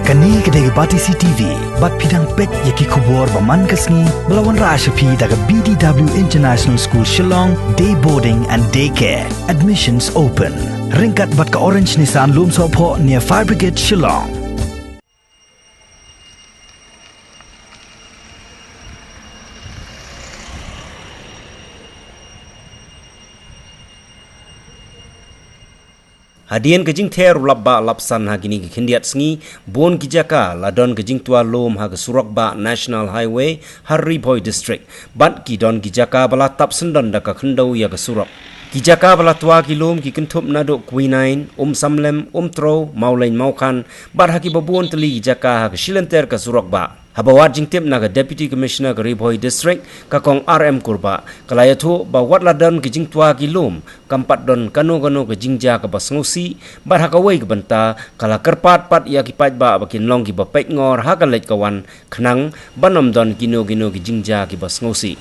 Kani kedai bati CTV, bat pidang pet yaki kubur baman kasni, belawan Rashapi daga BDW International School Shillong, day boarding and daycare. Admissions open. Ringkat bat ka Orange Nissan Loom Sopo near Fire Brigade Shillong. Hadian kejing ter labba lapsan hagini ke kindiat sengi bon kijaka ladon kejing tua lom ha surak ba National Highway Harry Boy District bat ki don kijaka bala tap sendon da ka khendau ya ke surak kijaka bala tua ki lom ki kentup nado kuinain samlem tro maulain maukan bat haki babon teli kijaka ha ke silenter ka surak ba habawat jingtip naga Deputy Commissioner ke Riboy District kakong RM kurba kalayatu bawat ladon ke jingtua kilom kampat don kano ke jingja ke basngusi bar hakawai ke benta kala kerpat pat ya kipat ba bakin long ki bapek ngor hakalet kawan kenang banom don gino ke jingja ke basngusi